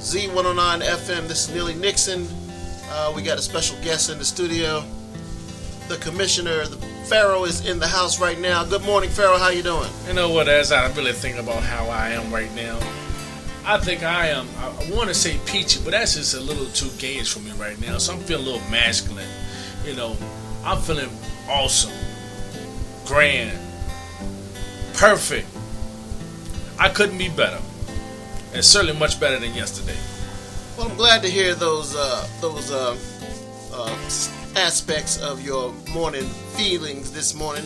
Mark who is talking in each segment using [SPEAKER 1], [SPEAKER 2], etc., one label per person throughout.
[SPEAKER 1] ZZ109FM. This is Neely Nixon. We got a special guest in the studio. The commissioner, the Pharaoh, is in the house right now. Good morning, Pharaoh. How you doing?
[SPEAKER 2] You know what? As I really think about how I am right now, I think I am. I want to say peachy, but that's just a little too gayish for me right now. So I'm feeling a little masculine. You know, I'm feeling awesome, grand, perfect. I couldn't be better, and certainly much better than yesterday.
[SPEAKER 1] Well, I'm glad to hear those aspects of your morning feelings this morning.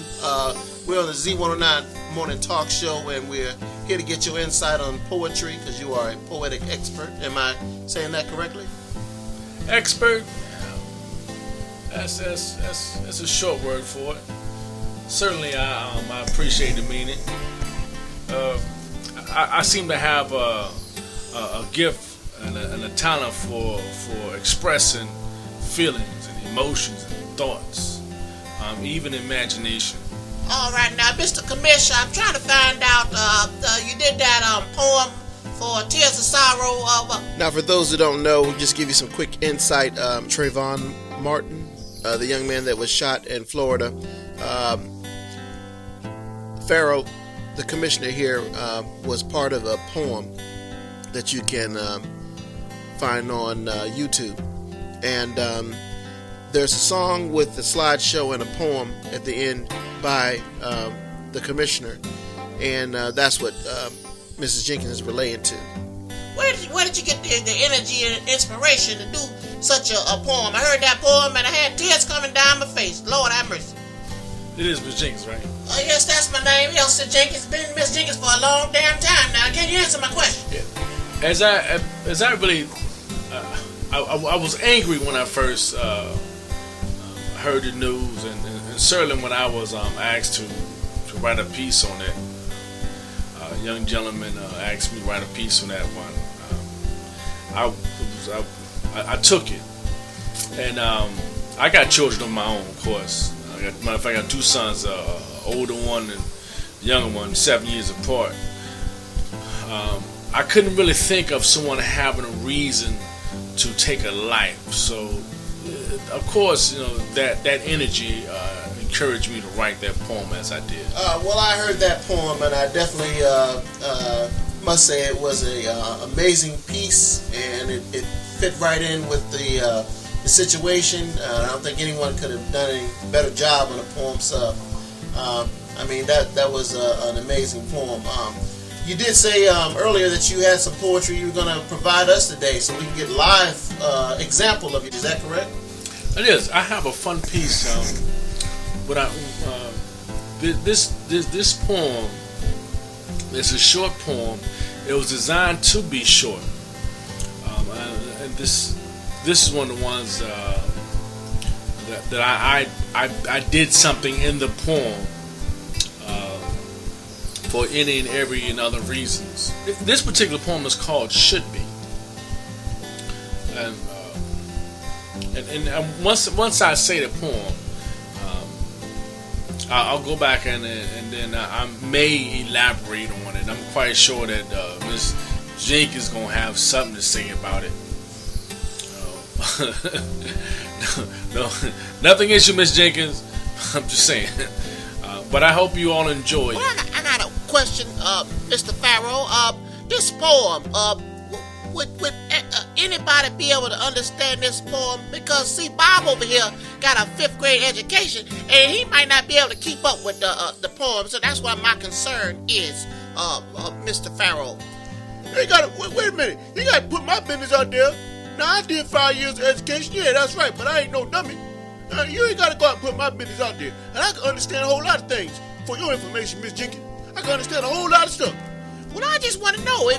[SPEAKER 1] We're on the Z109 Morning Talk Show, and we're here to get your insight on poetry because you are a poetic expert. Am I saying that correctly?
[SPEAKER 2] Expert? That's a short word for it. Certainly, I appreciate the meaning. I seem to have a gift and a talent for expressing feelings and emotions and thoughts, even imagination.
[SPEAKER 3] All right, now, Mr. Commish, I'm trying to find out, you did that poem for Tears of Sorrow.
[SPEAKER 1] Now, for those who don't know, we'll just give you some quick insight. Trayvon Martin, the young man that was shot in Florida. Pharaoh, the commissioner here, was part of a poem that you can find on YouTube. And there's a song with a slideshow and a poem at the end by the commissioner. And that's what Mrs. Jenkins is relaying to.
[SPEAKER 3] Where did you get the energy and inspiration to do such a poem? I heard that poem and I had tears coming down my face. Lord have mercy.
[SPEAKER 2] It is Miss Jenkins, right?
[SPEAKER 3] Yes, that's my name, Elsie Jenkins. Been Miss Jenkins for a long damn time now. Can you answer my question?
[SPEAKER 2] Yeah. As I really, I was angry when I first heard the news, and certainly when I was asked to write a piece on it. A young gentleman asked me to write a piece on that one. I took it, and I got children of my own, of course. Matter of fact, I got two sons, older one and younger one, 7 years apart. I couldn't really think of someone having a reason to take a life. So, of course, you know that energy encouraged me to write that poem as I did.
[SPEAKER 1] Well, I heard that poem, and I definitely must say it was a amazing piece, and it fit right in with the situation. I don't think anyone could have done any better job on a poem. So, I mean, that was an amazing poem. You did say earlier that you had some poetry you were going to provide us today, so we can get live example of it. Is that correct?
[SPEAKER 2] It is. I have a fun piece. But this poem is a short poem. It was designed to be short, and this is one of the ones that I did something in the poem for any and every and other reasons. This particular poem is called "Should Be," and once I say the poem, I'll go back and then I may elaborate on it. I'm quite sure that Miss Jenkins is gonna have something to say about it. No, nothing against you, Miss Jenkins. I'm just saying. But I hope you all enjoy it.
[SPEAKER 3] Well, I got a question, Mr. Pharaoh. This poem, would anybody be able to understand this poem? Because, see, Bob over here got a 5th grade education, and he might not be able to keep up with the poem. So that's why my concern is, Mr. Pharaoh.
[SPEAKER 4] You gotta, wait a minute. You gotta put my business out there. Now, I did 5 years of education. Yeah, that's right, but I ain't no dummy. You ain't gotta go out and put my business out there. And I can understand a whole lot of things. For your information, Miss Jenkins, I can understand a whole lot of stuff.
[SPEAKER 3] Well, I just want to know, is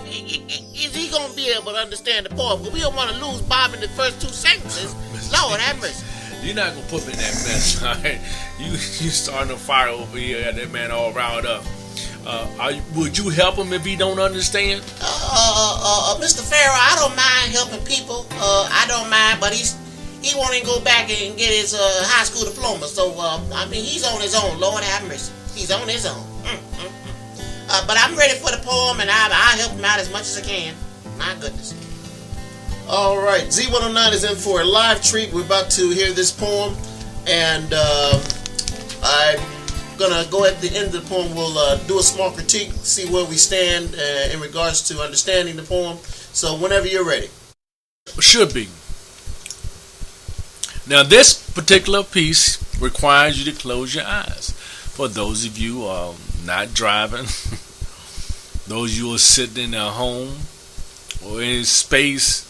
[SPEAKER 3] he going to be able to understand the poem? Because we don't want to lose Bob in the first 2 sentences. Lord have mercy.
[SPEAKER 2] You're not going to put me in that mess, all right? You starting a fire over here, got that man all riled up. Would you help him if he don't understand?
[SPEAKER 3] Mr. Pharaoh, I don't mind helping people. I don't mind, but he won't even go back and get his high school diploma. So, I mean, he's on his own. Lord have mercy. He's on his own. But I'm ready for the poem, and I'll help him out as much as I can. My goodness.
[SPEAKER 1] All right, Z109 is in for a live treat. We're about to hear this poem, and I'm gonna go at the end of the poem. We'll do a small critique, see where we stand in regards to understanding the poem. So whenever you're ready.
[SPEAKER 2] Should be. Now, this particular piece requires you to close your eyes. For those of you who are not driving, those of you who are sitting in their home or in a space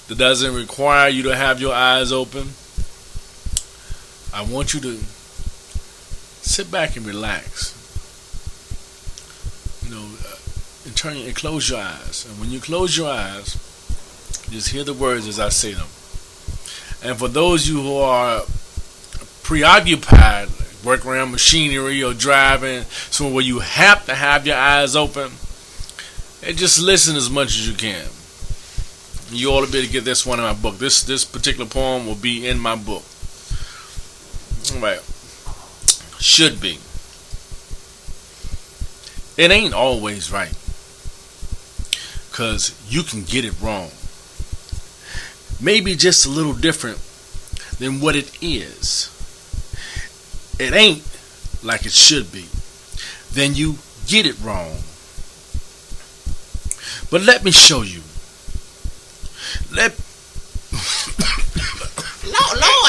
[SPEAKER 2] that doesn't require you to have your eyes open, I want you to sit back and relax. And close your eyes. And when you close your eyes, just hear the words as I say them. And for those of you who are preoccupied, work around machinery or driving, somewhere where you have to have your eyes open, and just listen as much as you can. You ought to be able to get this one in my book. This particular poem will be in my book. All right. Should be. It ain't always right, 'cause you can get it wrong. Maybe just a little different than what it is. It ain't like it should be. Then you get it wrong. But let me show you.
[SPEAKER 3] Lord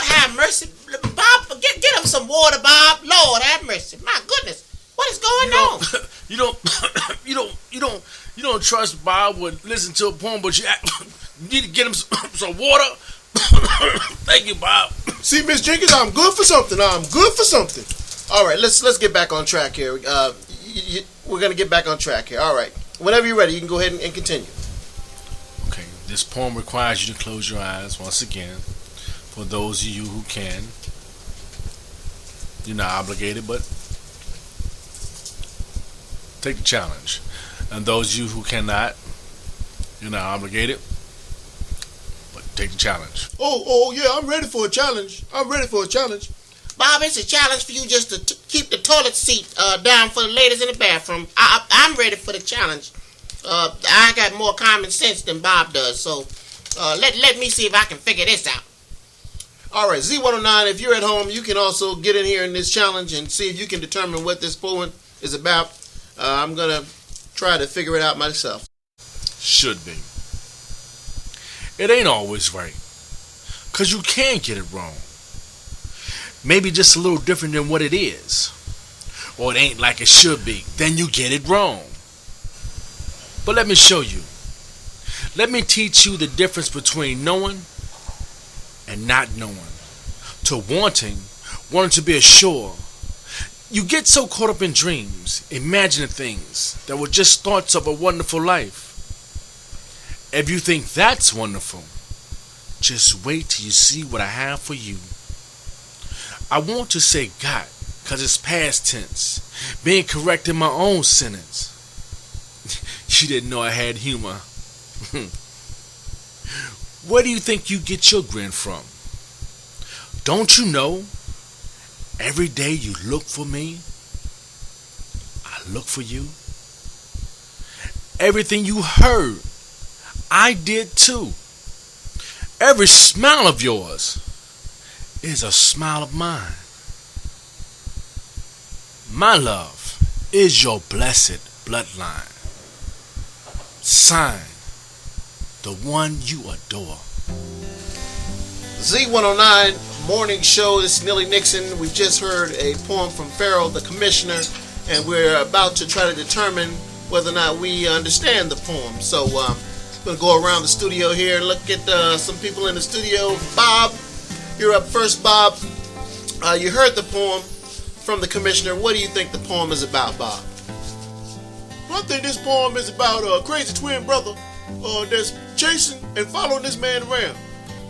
[SPEAKER 3] have mercy. Bob, get him some water, Bob. Lord have mercy. My goodness. What is going on?
[SPEAKER 2] You don't trust Bob would listen to a poem, but you need to get him some water. Thank you, Bob.
[SPEAKER 4] See, Miss Jenkins, I'm good for something.
[SPEAKER 1] All right, let's get back on track here. We're gonna get back on track here. All right, whenever you're ready, you can go ahead and continue.
[SPEAKER 2] Okay, this poem requires you to close your eyes once again. For those of you who can, you're not obligated, but take the challenge. And those of you who cannot, you're not obligated, but take the challenge.
[SPEAKER 4] Oh, yeah, I'm ready for a challenge.
[SPEAKER 3] Bob, it's a challenge for you just to keep the toilet seat down for the ladies in the bathroom. I'm ready for the challenge. I got more common sense than Bob does, so let me see if I can figure this out.
[SPEAKER 1] All right, Z109, if you're at home, you can also get in here in this challenge and see if you can determine what this poem is about. I'm going to try to figure it out myself.
[SPEAKER 2] Should be. It ain't always right, 'cause you can get it wrong. Maybe just a little different than what it is. Or it ain't like it should be. Then you get it wrong. But let me show you. Let me teach you the difference between knowing and not knowing. To wanting to be assured. You get so caught up in dreams, imagining things that were just thoughts of a wonderful life. If you think that's wonderful, just wait till you see what I have for you. I want to say got, 'cause it's past tense, being correct in my own sentence. You didn't know I had humor. Where do you think you get your grin from? Don't you know? Every day you look for me, I look for you. Everything you heard, I did too. Every smile of yours is a smile of mine. My love is your blessed bloodline. Sign, the one you adore.
[SPEAKER 1] Z109 morning show. This is Millie Nixon. We've just heard a poem from Pharaoh, the commissioner, and we're about to try to determine whether or not we understand the poem. So I'm going to go around the studio here and look at some people in the studio. Bob, you're up first, Bob. You heard the poem from the commissioner. What do you think the poem is about, Bob?
[SPEAKER 4] Well, I think this poem is about a crazy twin brother that's chasing and following this man around.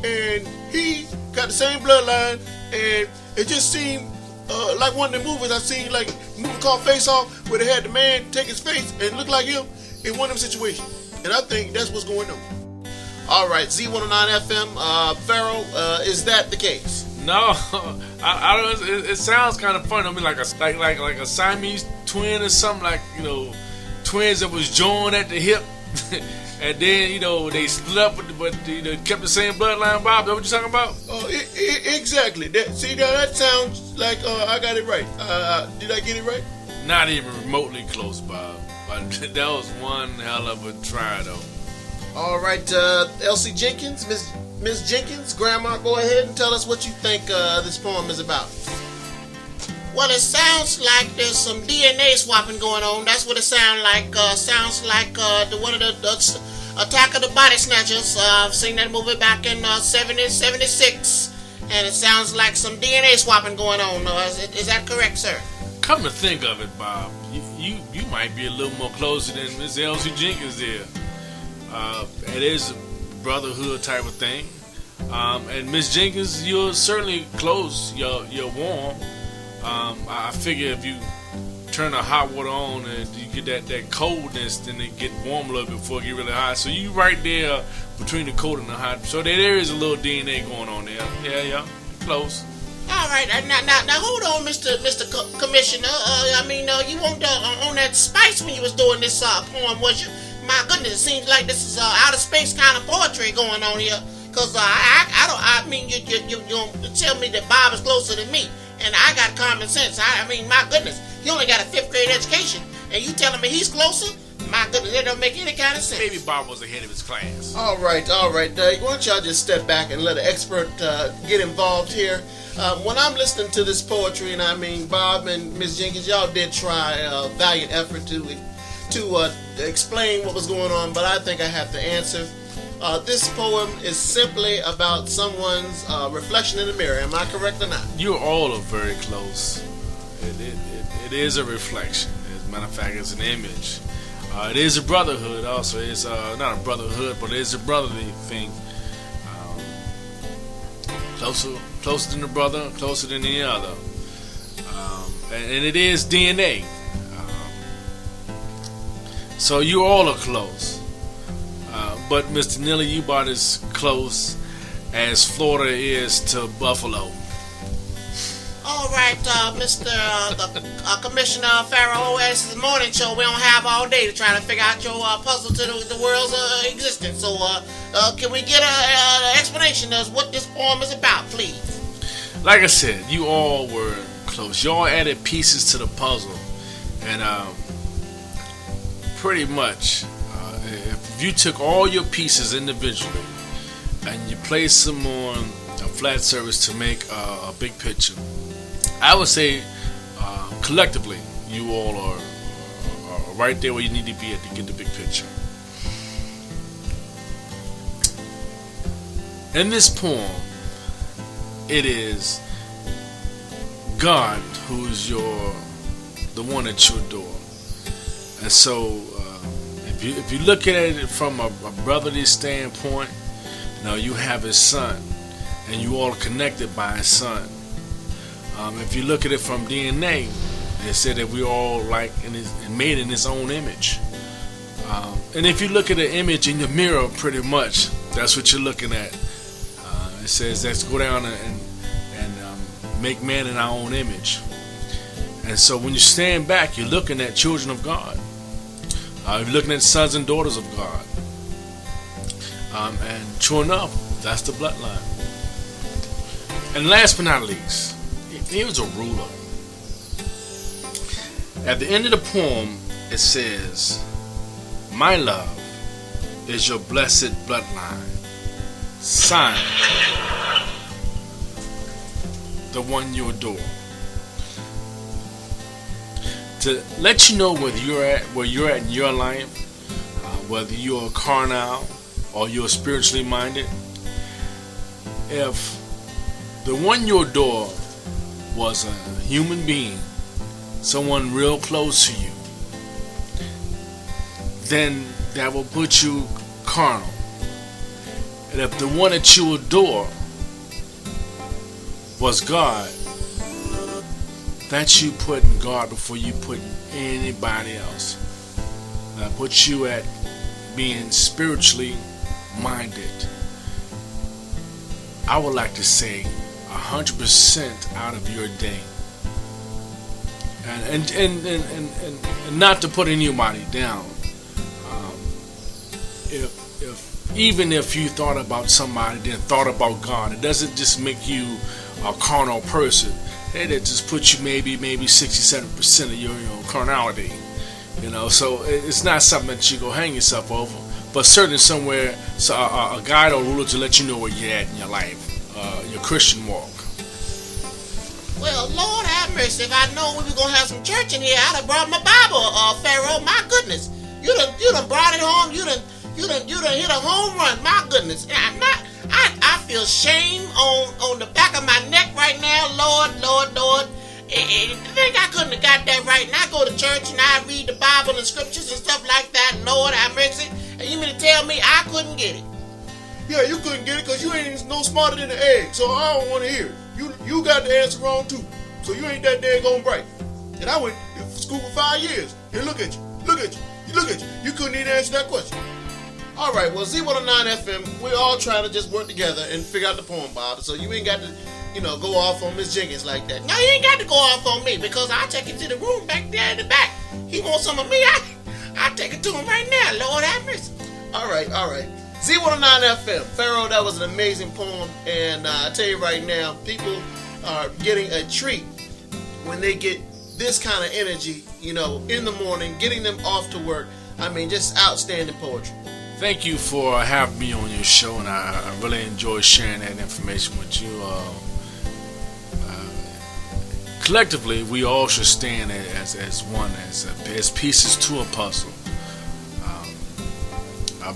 [SPEAKER 4] And he got the same bloodline, and it just seemed like one of the movies I seen, like a movie called Face Off, where they had the man take his face and look like him in one of them situations. And I think that's what's going on.
[SPEAKER 1] All right, Z109FM, Pharaoh, is that the case?
[SPEAKER 2] No, I don't. It sounds kind of funny. I mean, like a Siamese twin or something, like, twins that was joined at the hip. And then, they split up, but kept the same bloodline, Bob. Is that what you're talking about?
[SPEAKER 4] Oh, exactly. That sounds like I got it right. Did I get it right?
[SPEAKER 2] Not even remotely close, Bob. But that was one hell of a try, though.
[SPEAKER 1] All right, Elsie Jenkins, Miss Jenkins, Grandma, go ahead and tell us what you think this poem is about.
[SPEAKER 3] Well, it sounds like there's some DNA swapping going on. That's what it sounds like. Sounds like one of the Attack of the Body Snatchers. I've seen that movie back in 76, and it sounds like some DNA swapping going on. Is that correct, sir?
[SPEAKER 2] Come to think of it, Bob, you might be a little more closer than Miss Elsie Jenkins there. It is a brotherhood type of thing. And Miss Jenkins, you're certainly close. You're warm. I figure if you turn the hot water on and you get that coldness, then it get warm a little bit before it get really hot. So you right there between the cold and the hot. So there is a little DNA going on there. Yeah, close.
[SPEAKER 3] All right, now hold on, Mr. Commissioner. You weren't on that spice when you was doing this poem, was you? My goodness, it seems like this is outer space kind of poetry going on here. Cause you tell me that Bob is closer than me, and I got common sense. My goodness, he only got a 5th grade education, and you telling me he's closer? My goodness, that don't make any kind of sense.
[SPEAKER 2] Maybe Bob was ahead of his class.
[SPEAKER 1] All right. Why don't y'all just step back and let an expert get involved here? When I'm listening to this poetry, and Bob and Miss Jenkins, y'all did try a valiant effort to explain what was going on, but I think I have to answer. This poem is simply about someone's reflection in the mirror. Am I correct or not?
[SPEAKER 2] You all are very close. It is a reflection. As a matter of fact, it's an image. It is a brotherhood also. It's not a brotherhood, but it is a brotherly thing. Closer than the brother, closer than the other. And it is DNA. So you all are close. But Mr. Neely, you about as close as Florida is to Buffalo.
[SPEAKER 3] All right, Mr. Commissioner Farrow, this is the morning show. We don't have all day to try to figure out your puzzle to the world's existence. So, can we get an explanation of what this poem is about, please?
[SPEAKER 2] Like I said, you all were close. You all added pieces to the puzzle, and pretty much, if you took all your pieces individually and you placed them on a flat surface to make a big picture, I would say collectively you all are right there where you need to be at to get the big picture. In this poem, it is God who is the one that you adore. And so if you look at it from a brotherly standpoint, you have his son, and you all are connected by his son. If you look at it from DNA, it said that we all made in his own image. And if you look at the image in your mirror, pretty much that's what you're looking at. It says let's go down and make man in our own image. And so when you stand back, you're looking at children of God. You're looking at sons and daughters of God. And sure enough, that's the bloodline. And last but not least, here's a ruler. At the end of the poem, it says, "My love is your blessed bloodline. Signed, the one you adore." To let you know where you're at in your life, whether you're carnal or you're spiritually minded, if the one you adore was a human being, someone real close to you, then that will put you carnal. And if the one that you adore was God, that you put in God before you put anybody else. That puts you at being spiritually minded. I would like to say 100% out of your day. And not to put anybody down. even if you thought about somebody, then thought about God, it doesn't just make you a carnal person. It just puts you maybe 67% of your carnality. So it's not something that you go hang yourself over, but certainly somewhere, so a guide or ruler to let you know where you're at in your life, your Christian walk.
[SPEAKER 3] Well, Lord have mercy. If I known we were gonna have some church in here, I'd have brought my Bible, Pharaoh. My goodness, you done brought it home. You done hit a home run. My goodness, I feel shame on the back of my neck right now. Lord. And think I couldn't have got that right. And I go to church and I read the Bible and scriptures and stuff like that. Lord have mercy. And you mean to tell me I couldn't get it?
[SPEAKER 4] Yeah, you couldn't get it because you ain't no smarter than an egg. So I don't want to hear it. You got the answer wrong too. So you ain't that daggone bright. And I went to school for 5 years. And look at you. You couldn't even answer that question.
[SPEAKER 1] All right, well, Z109FM, we're all trying to just work together and figure out the poem, Bob. So you ain't got to, go off on Miss Jenkins like that.
[SPEAKER 3] No, you ain't got to go off on me because I'll take it to the room back there in the back. He wants some of me, I'll take it to him right now. Lord have mercy.
[SPEAKER 1] All right. Z109FM, Pharaoh, that was an amazing poem. And I tell you right now, people are getting a treat when they get this kind of energy, in the morning, getting them off to work. I mean, just outstanding poetry.
[SPEAKER 2] Thank you for having me on your show, and I really enjoy sharing that information with you. Collectively, we all should stand as one, as pieces to a puzzle.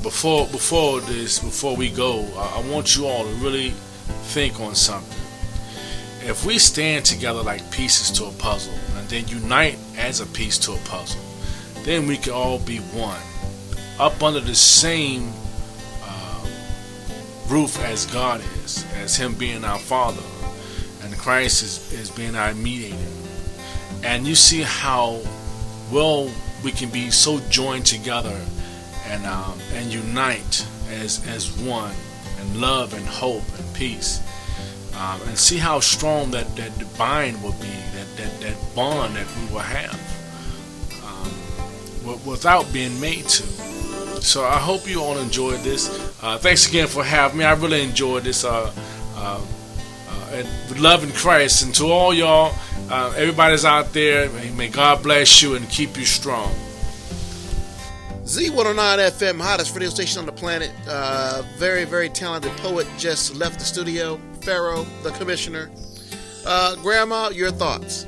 [SPEAKER 2] Before we go, I want you all to really think on something. If we stand together like pieces to a puzzle, and then unite as a piece to a puzzle, then we can all be one, up under the same roof as God is, as Him being our Father, and Christ is being our mediator. And you see how well we can be so joined together and unite as one, and love and hope and peace, and see how strong that bind will be, that bond that we will have, without being made to. So I hope you all enjoyed this. Thanks again for having me. I really enjoyed this. And with love in Christ, and to all y'all, everybody's out there, may God bless you and keep you strong.
[SPEAKER 1] Z109FM, hottest radio station on the planet. Very, very talented poet just left the studio. Pharaoh, the commissioner. Grandma, your thoughts?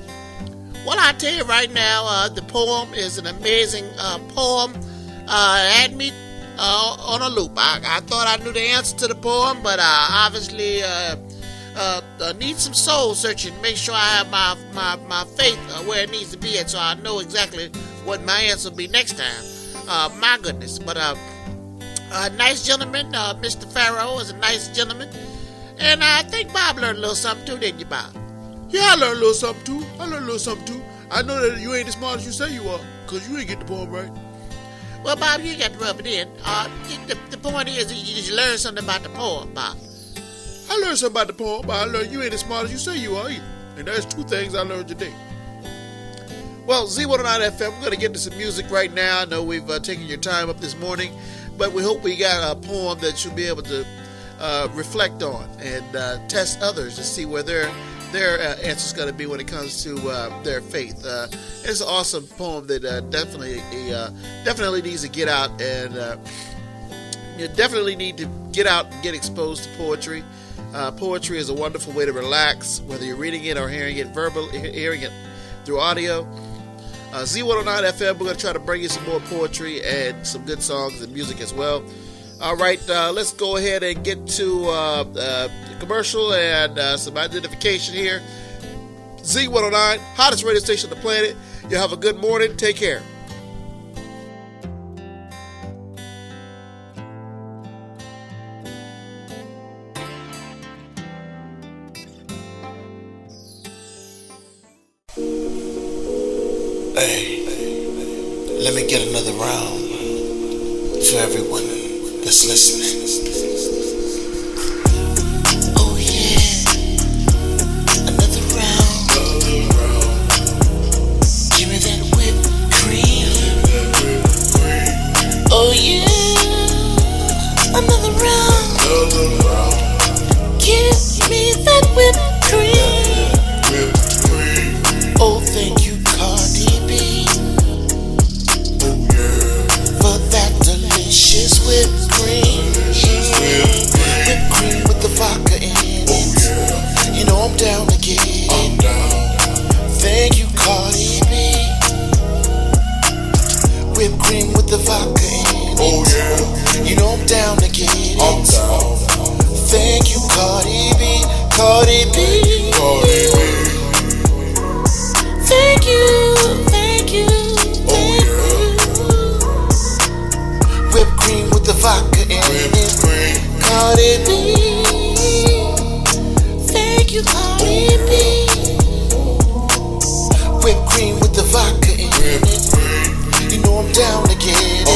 [SPEAKER 3] Well, I tell you right now, the poem is an amazing poem. Had me on a loop. I thought I knew the answer to the poem, but obviously need some soul searching. Make sure I have my faith where it needs to be at, so I know exactly what my answer will be next time. My goodness. But a nice gentleman, Mr. Pharaoh is a nice gentleman. And I think Bob learned a little something too, didn't you, Bob?
[SPEAKER 4] Yeah, I learned a little something too. I know that you ain't as smart as you say you are, because you ain't get the poem right.
[SPEAKER 3] Well, Bob, you got to rub it in. The point is, you learn something about the poem, Bob.
[SPEAKER 4] I learned something about the poem, but I learned you ain't as smart as you say you are either. And there's two things I learned today.
[SPEAKER 1] Well, Z109FM, we're going to get to some music right now. I know we've taken your time up this morning, but we hope we got a poem that you'll be able to reflect on and test others to see where their answer's going to be when it comes to their faith. It's an awesome poem that definitely needs to get out, and you definitely need to get out and get exposed to poetry. Poetry is a wonderful way to relax, whether you're reading it or hearing it hearing it through audio. Z109FM, we're going to try to bring you some more poetry and some good songs and music as well. All right, let's go ahead and get to the commercial and some identification here. Z109, hottest radio station on the planet. You have a good morning. Take care.
[SPEAKER 5] Hey, let me get another round for everyone that's listening.
[SPEAKER 3] Oh yeah, another round. Give me that whipped cream. Oh yeah.
[SPEAKER 5] that whipped cream. Oh, thank you, Cardi B. For that delicious whipped cream. Whipped cream with the vodka in it. You know I'm down to get it. Thank you, Cardi B. Whipped cream with the vodka in it. You know I'm down to get it. Thank you, Cardi B. Cardi B. Thank you, thank you, thank you. Whipped cream with the vodka in it. Cardi B. Thank you, Cardi B. Whipped cream with the vodka in it. You know I'm down to get it.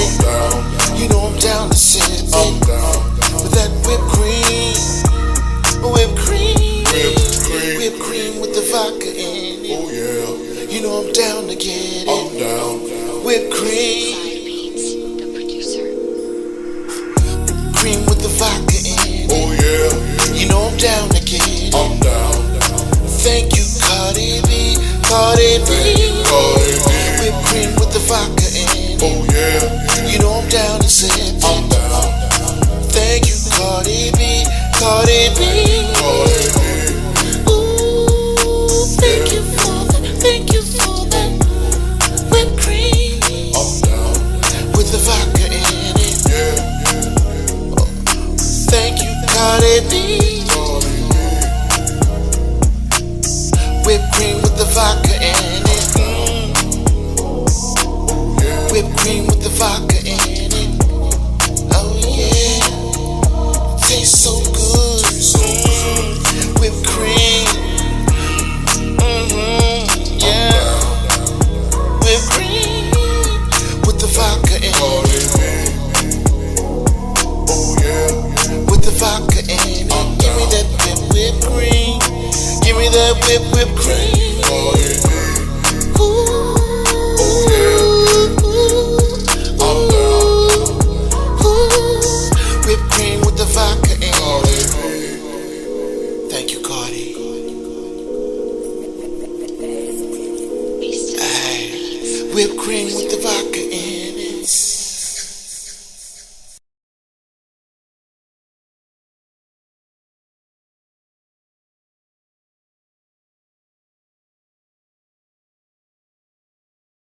[SPEAKER 5] You know I'm down to sip it. With that whipped cream. Whipped cream. Whipped cream with the vodka in it. You know I'm down to get it. Whipped cream. Cream with the vodka in it. You know I'm down to get it. Thank you, Cardi B. Cardi B. Whipped cream with the vodka in it. You know I'm down to sip it. Thank you, Cardi B. Cardi B. Ooh, thank you for that. Thank you for that whipped cream with the vodka in it. Thank you, Cardi B. Whipped cream with the vodka in it. Whipped cream with the vodka in it. Oh yeah, tastes so good. Whipped cream. Yeah. Whipped cream with the vodka in it. With the vodka in it. Give me that whipped cream. Give me that whipped cream. Ooh. Whipped cream with the vodka in it. Thank you, Cardi. Whipped cream with the vodka.